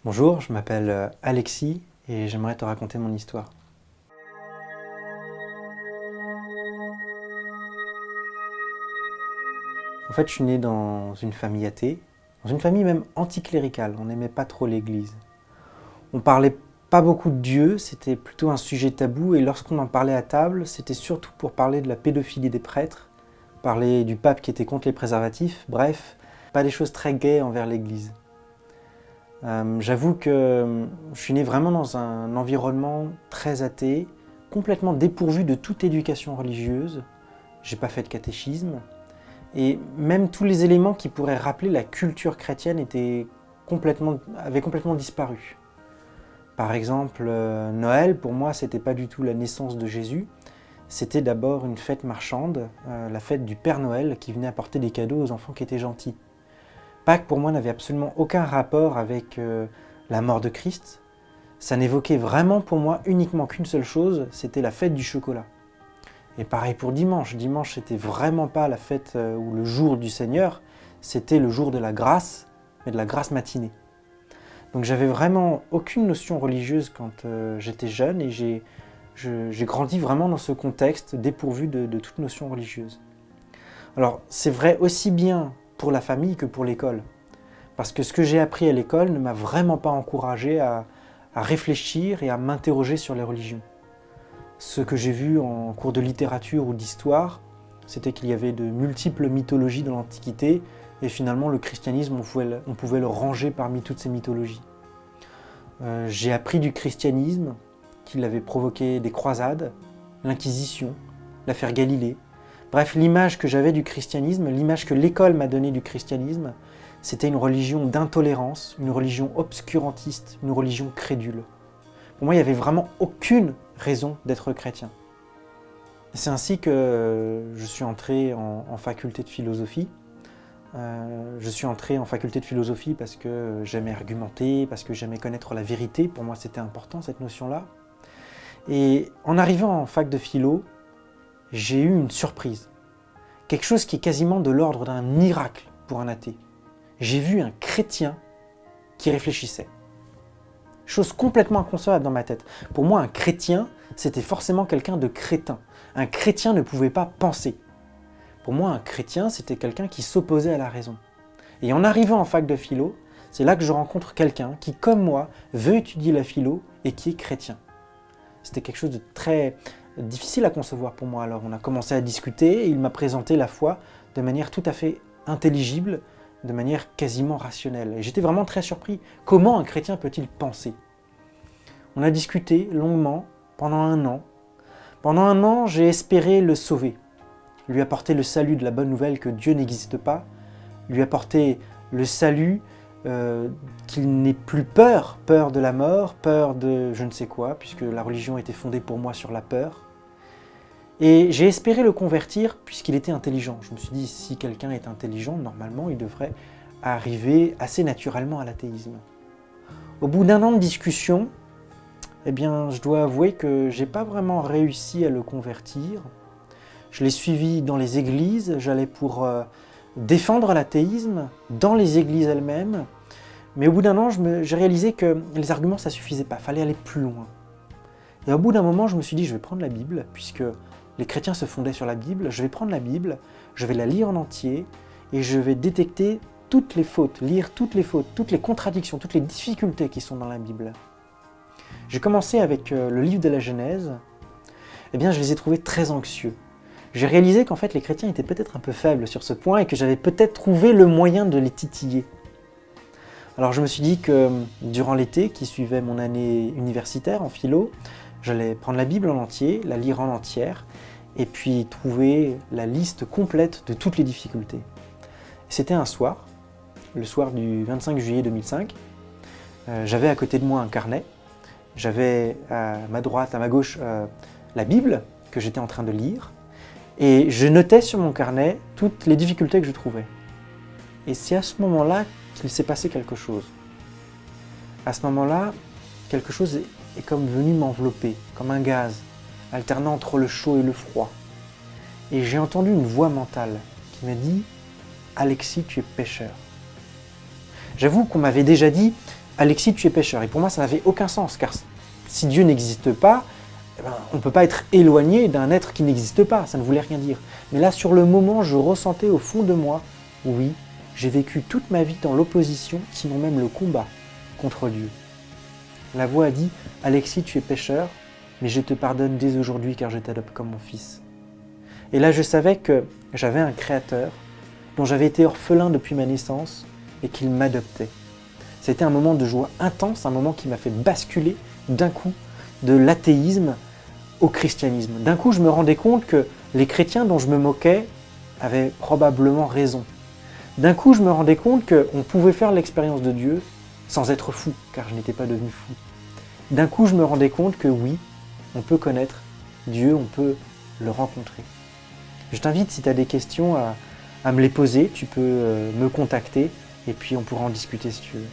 Bonjour, je m'appelle Alexis et j'aimerais te raconter mon histoire. En fait, je suis né dans une famille athée, dans une famille même anticléricale. On n'aimait pas trop l'église. On parlait pas beaucoup de Dieu, c'était plutôt un sujet tabou et lorsqu'on en parlait à table, c'était surtout pour parler de la pédophilie des prêtres, parler du pape qui était contre les préservatifs, bref, pas des choses très gaies envers l'église. J'avoue que je suis né vraiment dans un environnement très athée, complètement dépourvu de toute éducation religieuse. J'ai pas fait de catéchisme. Et même tous les éléments qui pourraient rappeler la culture chrétienne avaient complètement disparu. Par exemple, Noël, pour moi, c'était pas du tout la naissance de Jésus. C'était d'abord une fête marchande, la fête du Père Noël qui venait apporter des cadeaux aux enfants qui étaient gentils. Pâques, pour moi, n'avait absolument aucun rapport avec la mort de Christ. Ça n'évoquait vraiment pour moi uniquement qu'une seule chose, c'était la fête du chocolat. Et pareil pour dimanche. Dimanche, c'était vraiment pas la fête ou le jour du Seigneur, c'était le jour de la grâce, mais de la grâce matinée. Donc j'avais vraiment aucune notion religieuse quand j'étais jeune et j'ai grandi vraiment dans ce contexte dépourvu de toute notion religieuse. Alors c'est vrai aussi bien pour la famille que pour l'école. Parce que ce que j'ai appris à l'école ne m'a vraiment pas encouragé à réfléchir et à m'interroger sur les religions. Ce que j'ai vu en cours de littérature ou d'histoire, c'était qu'il y avait de multiples mythologies dans l'Antiquité et finalement le christianisme, on pouvait le ranger parmi toutes ces mythologies. J'ai appris du christianisme qu'il avait provoqué des croisades, l'Inquisition, l'affaire Galilée. Bref, l'image que j'avais du christianisme, l'image que l'école m'a donnée du christianisme, c'était une religion d'intolérance, une religion obscurantiste, une religion crédule. Pour moi, il n'y avait vraiment aucune raison d'être chrétien. C'est ainsi que je suis entré en faculté de philosophie. Je suis entré en faculté de philosophie parce que j'aimais argumenter, parce que j'aimais connaître la vérité. Pour moi, c'était important, cette notion-là. Et en arrivant en fac de philo, j'ai eu une surprise. Quelque chose qui est quasiment de l'ordre d'un miracle pour un athée. J'ai vu un chrétien qui réfléchissait. Chose complètement inconcevable dans ma tête. Pour moi, un chrétien, c'était forcément quelqu'un de crétin. Un chrétien ne pouvait pas penser. Pour moi, un chrétien, c'était quelqu'un qui s'opposait à la raison. Et en arrivant en fac de philo, c'est là que je rencontre quelqu'un qui, comme moi, veut étudier la philo et qui est chrétien. C'était quelque chose de très difficile à concevoir pour moi. Alors on a commencé à discuter et il m'a présenté la foi de manière tout à fait intelligible, de manière quasiment rationnelle. Et j'étais vraiment très surpris. Comment un chrétien peut-il penser? On a discuté longuement pendant un an. Pendant un an, j'ai espéré le sauver, lui apporter le salut de la bonne nouvelle que Dieu n'existe pas, lui apporter le salut qu'il n'ait plus peur de la mort, peur de je ne sais quoi, puisque la religion était fondée pour moi sur la peur. Et j'ai espéré le convertir puisqu'il était intelligent. Je me suis dit, si quelqu'un est intelligent, normalement, il devrait arriver assez naturellement à l'athéisme. Au bout d'un an de discussion, eh bien, je dois avouer que j'ai pas vraiment réussi à le convertir. Je l'ai suivi dans les églises, j'allais pour défendre l'athéisme dans les églises elles-mêmes. Mais au bout d'un an, j'ai réalisé que les arguments, ça suffisait pas, il fallait aller plus loin. Et au bout d'un moment, je me suis dit, je vais prendre la Bible, puisque les chrétiens se fondaient sur la Bible, je vais prendre la Bible, je vais la lire en entier, et je vais détecter toutes les fautes, lire toutes les fautes, toutes les contradictions, toutes les difficultés qui sont dans la Bible. J'ai commencé avec le livre de la Genèse, eh bien je les ai trouvés très anxieux. J'ai réalisé qu'en fait les chrétiens étaient peut-être un peu faibles sur ce point et que j'avais peut-être trouvé le moyen de les titiller. Alors je me suis dit que durant l'été qui suivait mon année universitaire en philo, j'allais prendre la Bible en entier, la lire en entière, et puis trouver la liste complète de toutes les difficultés. C'était un soir, le soir du 25 juillet 2005. J'avais à côté de moi un carnet, j'avais à ma droite, à ma gauche, la Bible que j'étais en train de lire, et je notais sur mon carnet toutes les difficultés que je trouvais. Et c'est à ce moment-là qu'il s'est passé quelque chose. À ce moment-là, quelque chose est comme venu m'envelopper, comme un gaz, alternant entre le chaud et le froid. Et j'ai entendu une voix mentale qui m'a dit « Alexis, tu es pécheur ». J'avoue qu'on m'avait déjà dit Alexis, tu es pécheur. Et pour moi, ça n'avait aucun sens, car si Dieu n'existe pas, eh ben, on ne peut pas être éloigné d'un être qui n'existe pas, ça ne voulait rien dire. Mais là, sur le moment, je ressentais au fond de moi, oui, j'ai vécu toute ma vie dans l'opposition, sinon même le combat contre Dieu. La voix a dit, Alexis, tu es pécheur, mais je te pardonne dès aujourd'hui car je t'adopte comme mon fils. Et là, je savais que j'avais un créateur dont j'avais été orphelin depuis ma naissance et qu'il m'adoptait. C'était un moment de joie intense, un moment qui m'a fait basculer d'un coup de l'athéisme au christianisme. D'un coup, je me rendais compte que les chrétiens dont je me moquais avaient probablement raison. D'un coup, je me rendais compte qu'on pouvait faire l'expérience de Dieu sans être fou, car je n'étais pas devenu fou. D'un coup, je me rendais compte que oui, on peut connaître Dieu, on peut le rencontrer. Je t'invite, si tu as des questions, à me les poser. Tu peux me contacter et puis on pourra en discuter si tu veux.